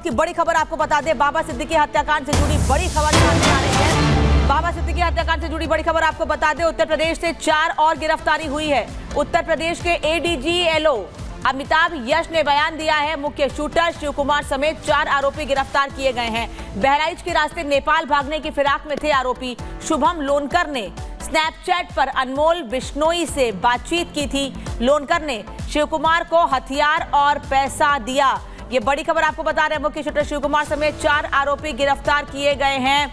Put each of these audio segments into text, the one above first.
की बड़ी खबर आपको बता दें, बाबा सिद्दीकी हत्याकांड से जुड़ी बड़ी खबर सामने आ रही है। बाबा सिद्दीकी हत्याकांड से जुड़ी बड़ी खबर आपको बता दें, उत्तर प्रदेश से 4 और गिरफ्तारी हुई है। उत्तर प्रदेश के एडीजी एलओ अमिताभ यश ने बयान दिया है। मुख्य शूटर शिव कुमार समेत 4 आरोपी गिरफ्तार किए गए हैं। बहराइच के रास्ते नेपाल भागने की फिराक में थे आरोपी। शुभम लोनकर ने स्नैपचैट पर अनमोल बिश्नोई से बातचीत की थी। लोनकर ने शिव कुमार को हथियार और पैसा दिया। ये बड़ी खबर आपको बता रहे हैं। मुख्य शूटर शिव कुमार समेत 4 आरोपी गिरफ्तार किए गए हैं।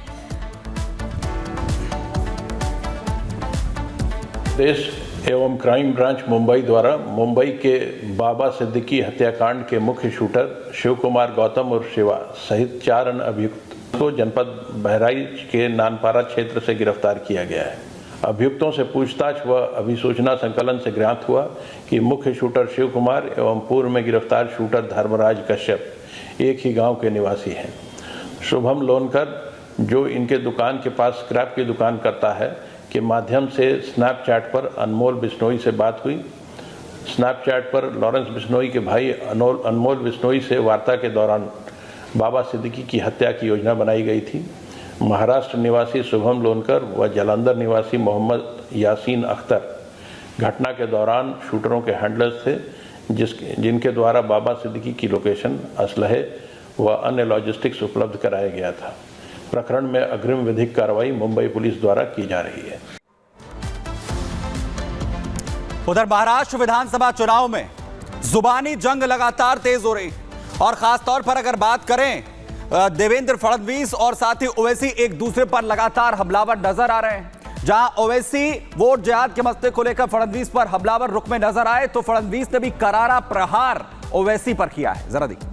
देश एवं क्राइम ब्रांच मुंबई द्वारा मुंबई के बाबा सिद्दीकी हत्याकांड के मुख्य शूटर शिव कुमार गौतम और शिवा सहित 4 अन्य अभियुक्त को जनपद बहराइच के नानपारा क्षेत्र से गिरफ्तार किया गया है। अभियुक्तों से पूछताछ व अभिसूचना संकलन से ज्ञात हुआ कि मुख्य शूटर शिव कुमार एवं पूर्व में गिरफ्तार शूटर धर्मराज कश्यप एक ही गांव के निवासी हैं। शुभम लोनकर, जो इनके दुकान के पास स्क्रैप की दुकान करता है, के माध्यम से स्नैपचैट पर अनमोल बिश्नोई से बात हुई। स्नैपचैट पर लॉरेंस बिश्नोई के भाई अनमोल बिश्नोई से वार्ता के दौरान बाबा सिद्दीकी की हत्या की योजना बनाई गई थी। महाराष्ट्र निवासी शुभम लोनकर व जालंधर निवासी मोहम्मद यासीन अख्तर घटना के दौरान शूटरों के हैंडलर्स थे, जिनके द्वारा बाबा सिद्दीकी की लोकेशन, असलहे व अन्य लॉजिस्टिक्स उपलब्ध कराया गया था। प्रकरण में अग्रिम विधिक कार्रवाई मुंबई पुलिस द्वारा की जा रही है। उधर महाराष्ट्र विधानसभा चुनाव में जुबानी जंग लगातार तेज हो रही और खासतौर पर अगर बात करें देवेंद्र फडणवीस और साथ ही ओवैसी एक दूसरे पर लगातार हमलावर नजर आ रहे हैं। जहां ओवैसी वोट जिहाद के मसले को लेकर फडणवीस पर हमलावर रुख में नजर आए, तो फडणवीस ने भी करारा प्रहार ओवैसी पर किया है। जरा देखिए।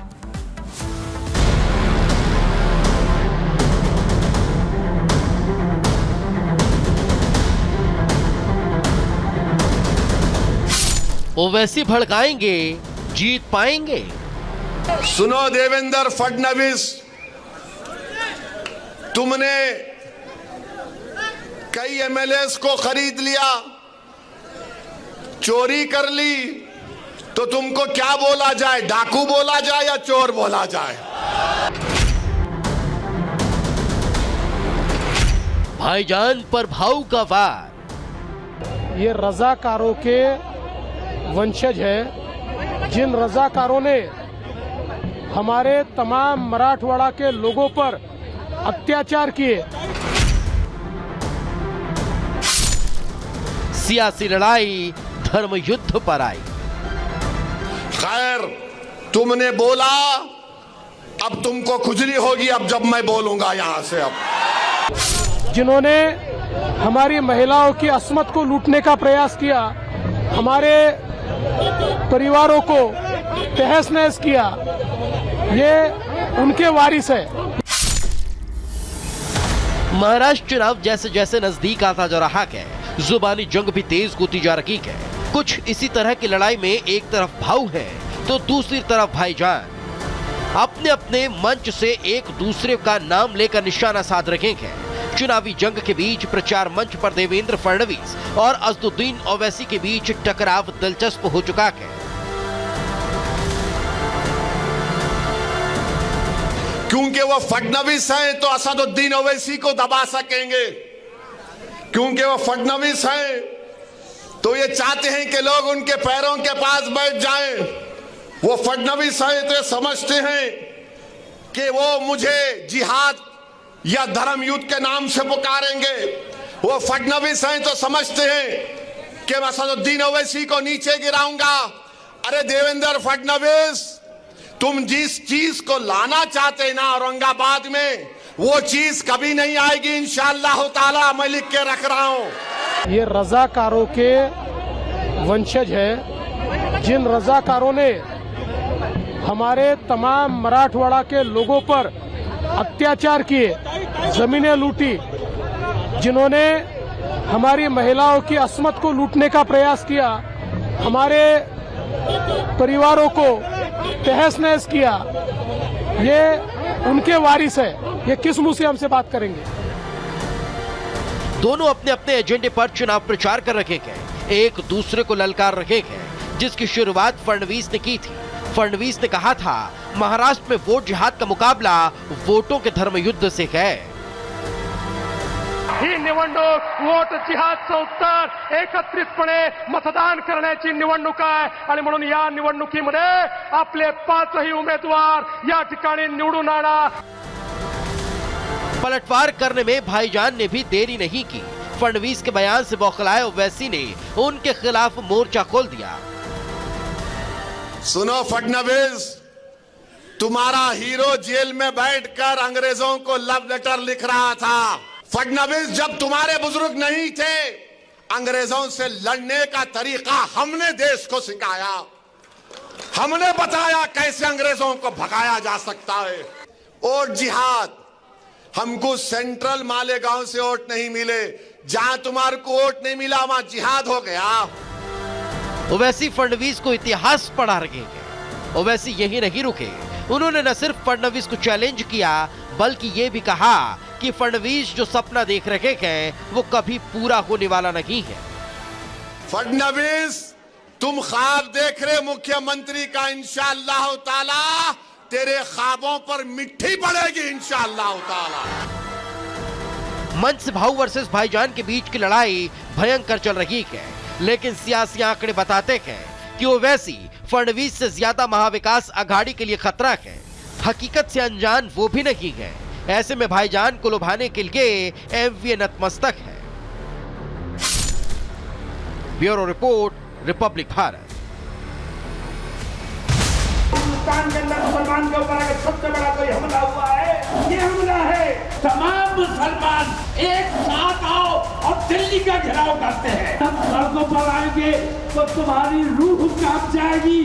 ओवैसी भड़काएंगे, जीत पाएंगे। सुनो देवेंद्र फडणवीस, तुमने कई एमएलएस को खरीद लिया, चोरी कर ली, तो तुमको क्या बोला जाए? डाकू बोला जाए या चोर बोला जाए? भाईजान पर भाऊ का वार। ये रजाकारों के वंशज है, जिन रजाकारों ने हमारे तमाम मराठवाड़ा के लोगों पर अत्याचार किए। सियासी लड़ाई धर्म युद्ध पर आई। खैर, तुमने बोला, अब तुमको खुजली होगी अब जब मैं बोलूंगा यहां से। अब जिन्होंने हमारी महिलाओं की अस्मत को लूटने का प्रयास किया, हमारे परिवारों को तहस नहस किया, ये उनके वारिस है। महाराष्ट्र चुनाव जैसे जैसे नजदीक आता जा रहा है, जुबानी जंग भी तेज होती जा रही है। कुछ इसी तरह की लड़ाई में एक तरफ भाऊ है तो दूसरी तरफ भाईजान अपने अपने मंच से एक दूसरे का नाम लेकर निशाना साध रहे हैं। चुनावी जंग के बीच प्रचार मंच पर देवेंद्र फडणवीस और असदुद्दीन ओवैसी के बीच टकराव दिलचस्प हो चुका है। क्योंकि वो फडणवीस हैं तो असदुद्दीन ओवैसी को दबा सकेंगे। क्योंकि वो फडणवीस हैं तो ये चाहते हैं कि लोग उनके पैरों के पास बैठ जाएं। वो फडणवीस हैं तो ये समझते हैं कि वो मुझे जिहाद या धर्म युद्ध के नाम से पुकारेंगे। वो फडणवीस हैं तो समझते हैं कि मैं असदुद्दीन ओवैसी को नीचे गिराऊंगा। अरे देवेंद्र फडणवीस, तुम जिस चीज को लाना चाहते ना औरंगाबाद में, वो चीज कभी नहीं आएगी इंशाअल्लाह ताला। मैं लिख के रख रहा हूं। ये रजाकारों के वंशज है, जिन रजाकारों ने हमारे तमाम मराठवाड़ा के लोगों पर अत्याचार किए, जमीनें लूटी, जिन्होंने हमारी महिलाओं की अस्मत को लूटने का प्रयास किया, हमारे परिवारों को तहस नहस किया, ये उनके वारिस है। ये किस मुंह से हमसे बात करेंगे? दोनों अपने अपने एजेंडे पर चुनाव प्रचार कर रहे हैं, एक दूसरे को ललकार रहे हैं। जिसकी शुरुआत फडणवीस ने की थी, फडणवीस ने कहा था महाराष्ट्र में वोट जिहाद का मुकाबला वोटों के धर्म युद्ध से है। ही निवडणूक वोट जिहादचं उत्तर एकत्रितपणे मतदान करण्याची निवडणूक आहे आणि म्हणून या निवडणुकीमध्ये आपले पाचही उमेदवार या ठिकाणी निवडून आणा। पलटवार करने में भाईजान ने भी देरी नहीं की। फडणवीस के बयान से बौखलाए ओवैसी ने उनके खिलाफ मोर्चा खोल दिया। सुनो फडणवीस, तुम्हारा हीरो जेल में बैठकर अंग्रेजों को लव लेटर लिख रहा था। फडणवीस, जब तुम्हारे बुजुर्ग नहीं थे, अंग्रेजों से लड़ने का तरीका हमने देश को सिखाया। हमने बताया कैसे अंग्रेजों को भगाया जा सकता है। वोट जिहाद, हमको सेंट्रल मालेगांव से वोट नहीं मिले, जहां तुम्हारे को वोट नहीं मिला वहां जिहाद हो गया। ओवैसी फडणवीस को इतिहास पढ़ा रहे हैं। ओवैसी यही नहीं रुके, उन्होंने न सिर्फ फडणवीस को चैलेंज किया बल्कि ये भी कहा कि फडणवीस जो सपना देख रहे हैं वो कभी पूरा होने वाला नहीं है। फडणवीस, तुम ख्वाब देख रहे मुख्यमंत्री का, इंशाअल्लाह ताला तेरे ख्वाबों पर मिट्टी पड़ेगी इंशाअल्लाह ताला। मंच से भाऊ वर्सेस भाईजान के बीच की लड़ाई भयंकर चल रही है, लेकिन सियासी आंकड़े बताते हैं कि ओवैसी फडणवीस से ज्यादा महाविकास आघाड़ी के लिए खतरा है। हकीकत से अनजान वो भी नहीं है। ऐसे में भाईजान को लुभाने के लिए एमवीए नतमस्तक है। Bureau report, Republic Bharat. Hindustan के अंदर मुसलमान के ऊपर अगर सबसे बड़ा कोई हमला हुआ है, ये हमला है तमाम मुसलमान एक साथ आओ और दिल्ली का घेराव करते हैं। हम सड़कों पर आएंगे तो तुम्हारी रूह कांप जाएगी।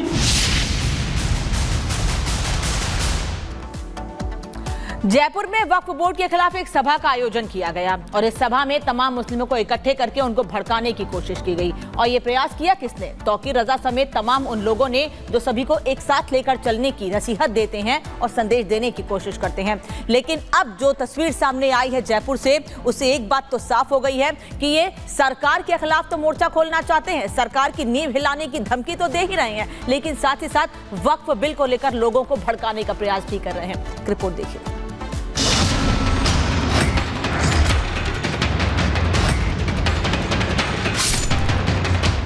जयपुर में वक्फ बोर्ड के खिलाफ एक सभा का आयोजन किया गया और इस सभा में तमाम मुस्लिमों को इकट्ठे करके उनको भड़काने की कोशिश की गई। और ये प्रयास किया किसने? तौकीर रजा समेत तमाम उन लोगों ने जो सभी को एक साथ लेकर चलने की नसीहत देते हैं और संदेश देने की कोशिश करते हैं। लेकिन अब जो तस्वीर सामने आई है जयपुर से, उससे एक बात तो साफ हो गई है कि ये सरकार के खिलाफ तो मोर्चा खोलना चाहते हैं, सरकार की नींव हिलाने की धमकी तो दे ही रहे हैं, लेकिन साथ ही साथ वक्फ बिल को लेकर लोगों को भड़काने का प्रयास भी कर रहे हैं। रिपोर्ट देखिए।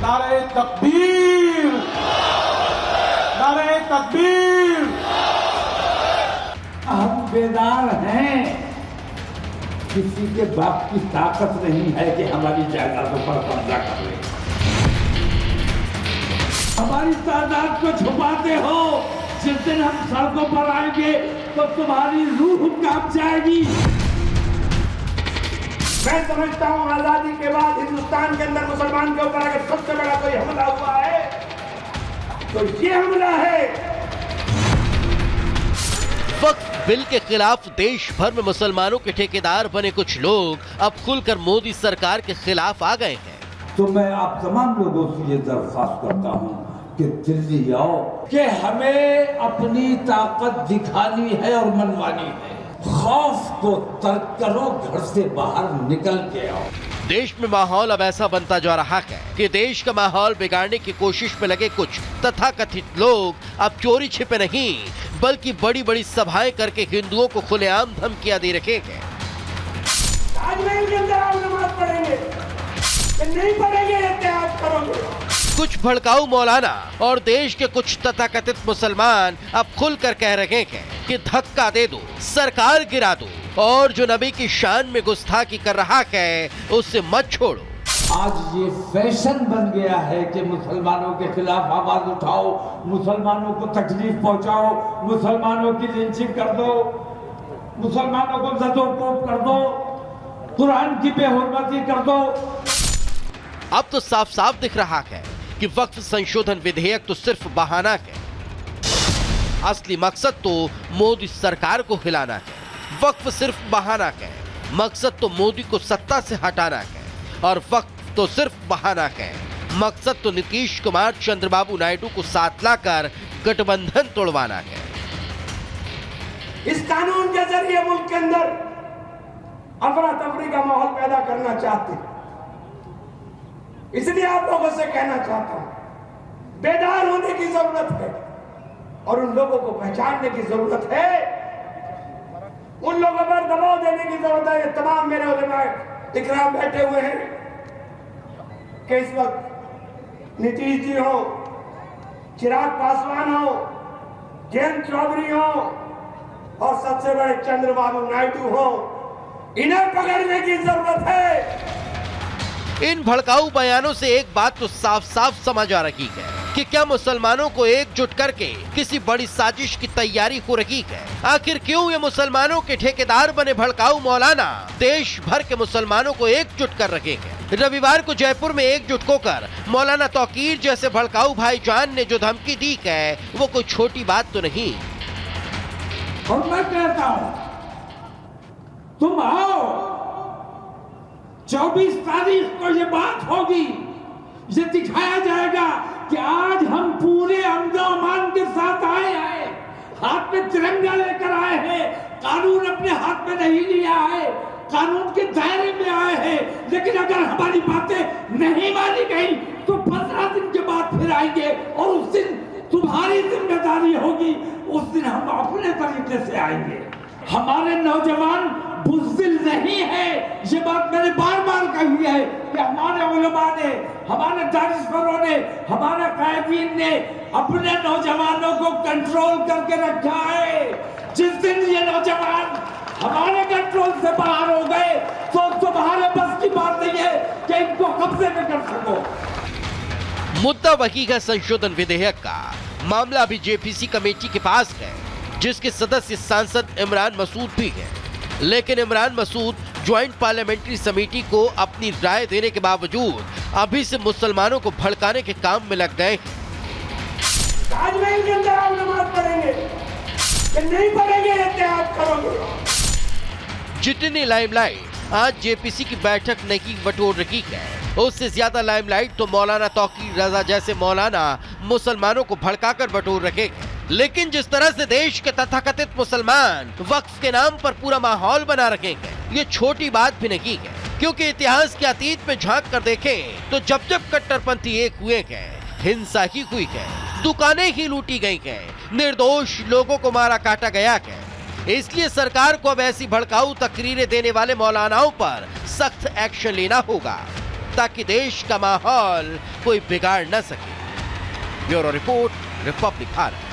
नारे तकबीर, नारे तकबीर। हम बेदार हैं, किसी के बाप की ताकत नहीं है कि हमारी जायदादों पर कब्जा कर ले। हमारी तादाद को छुपाते हो, जिस दिन हम सड़कों पर आएंगे तो तुम्हारी रूह कांप जाएगी। मैं समझता हूं आजादी के बाद हिंदुस्तान के अंदर मुसलमान के ऊपर अगर सबसे बड़ा कोई हमला हुआ है तो ये हमला है। वक्फ बिल के खिलाफ देश भर में मुसलमानों के ठेकेदार बने कुछ लोग अब खुलकर मोदी सरकार के खिलाफ आ गए हैं। तो मैं आप तमाम लोगों से ये दरख्वास्त करता हूं कि दिल्ली आओ, कि हमें अपनी ताकत दिखानी है और मनवानी है। खौफ को तर्क करो, घर से बाहर निकल के आओ। देश में माहौल अब ऐसा बनता जा रहा है कि देश का माहौल बिगाड़ने की कोशिश में लगे कुछ तथाकथित लोग अब चोरी छिपे नहीं बल्कि बड़ी बड़ी सभाएं करके हिंदुओं को खुलेआम धमकियां दे रखे हैं। ताजमहल के अंदर आप नमाज पढ़ेंगे कि नहीं पढ़ेंगे, एहतियात करोगे। कुछ भड़काऊ मौलाना और देश के कुछ तथाकथित मुसलमान अब खुलकर कह रहे हैं कि धक्का दे दो, सरकार गिरा दो और जो नबी की शान में गुस्ताखी कर रहा है उससे मत छोड़ो। आज ये फैशन बन गया है कि मुसलमानों के खिलाफ आवाज उठाओ, मुसलमानों को तकलीफ पहुंचाओ, मुसलमानों की लिंचिंग कर दो, मुसलमानों को ज़दोकोब कर दो, कुरान की बेहुरमती कर दो। अब तो साफ साफ दिख रहा है कि वक्फ संशोधन विधेयक तो सिर्फ बहाना है, असली मकसद तो मोदी सरकार को हिलाना है। वक्फ सिर्फ बहाना है, मकसद तो मोदी को सत्ता से हटाना है। और वक्फ तो सिर्फ बहाना है, मकसद तो नीतीश कुमार चंद्रबाबू नायडू को साथ लाकर गठबंधन तोड़वाना है। इस कानून के जरिए मुल्क के अंदर अफरा तफरी का माहौल पैदा करना चाहते हैं। इसलिए आप लोगों से कहना चाहता हूं, बेदार होने की जरूरत है। और उन लोगों को पहचानने की जरूरत है, उन लोगों पर दबाव देने की जरूरत है। ये तमाम मेरे उलेमा इकराम बैठे हुए हैं कि इस वक्त नीतीश जी हो, चिराग पासवान हो, जयंत चौधरी हो और सबसे बड़े चंद्रबाबू नायडू हो, इन्हें पकड़ने की जरूरत है। इन भड़काऊ बयानों से एक बात तो साफ साफ समझ आ रही है कि क्या मुसलमानों को एकजुट करके किसी बड़ी साजिश की तैयारी हो रही है। आखिर क्यों ये मुसलमानों के ठेकेदार बने भड़काऊ मौलाना देश भर के मुसलमानों को एकजुट कर रखे हैं। रविवार को जयपुर में एकजुट होकर मौलाना तौकीर जैसे भड़काऊ भाईजान ने जो धमकी दी है वो कोई छोटी बात तो नहीं। और मैं कहता हूं तुम आओ, 24 तारीख को ये बात होगी, ये दिखाया जाएगा कि आज हम पूरे अमन के साथ आए हैं, हाथ में तिरंगा लेकर आए हैं, कानून अपने हाथ में नहीं लिया है, कानून के दायरे में आए हैं। लेकिन अगर हमारी बातें नहीं मानी गई तो 15 दिन के बाद फिर आएंगे और उस दिन तुम्हारी जिम्मेदारी होगी, उस दिन हम अपने तरीके से आएंगे। हमारे नौजवान बुज़दिल नहीं है, ये बात मैंने बार बार कही है कि हमारे उलमा ने, हमारे दानिशवरों ने, हमारे कायदीन ने अपने नौजवानों को कंट्रोल करके रखा है। जिस दिन ये नौजवान हमारे कंट्रोल से बाहर हो गए तो तुम्हारे बस की बात नहीं है कि इनको कब्जे में कर सको। मुद्दा वही है संशोधन विधेयक का। मामला अभी जेपीसी कमेटी के पास है, जिसके सदस्य सांसद इमरान मसूद भी हैं। लेकिन इमरान मसूद ज्वाइंट पार्लियामेंट्री समिति को अपनी राय देने के बावजूद अभी से मुसलमानों को भड़काने के काम में लग गए। ताजमहल के अंदर आप नमाज पढ़ेंगे कि नहीं पढ़ेंगे, एहतियात करोगे। जितनी लाइमलाइट आज जेपीसी की बैठक नहीं बटोर रही है, उससे ज्यादा लाइमलाइट तो मौलाना तौकीर रजा जैसे मौलाना मुसलमानों को भड़काकर बटोर रखे। लेकिन जिस तरह से देश के तथाकथित मुसलमान वक्फ के नाम पर पूरा माहौल बना रखे हैं, ये छोटी बात भी नहीं है। क्योंकि इतिहास के अतीत में झांक कर देखें तो जब जब कट्टरपंथी एक हुए हैं, हिंसा ही हुई है, दुकानें ही लूटी गई हैं, निर्दोष लोगों को मारा काटा गया है। इसलिए सरकार को अब ऐसी भड़काऊ तकरीरें देने वाले मौलानाओं पर सख्त एक्शन लेना होगा, ताकि देश का माहौल कोई बिगाड़ न सके। Bureau report, Republic Bharat.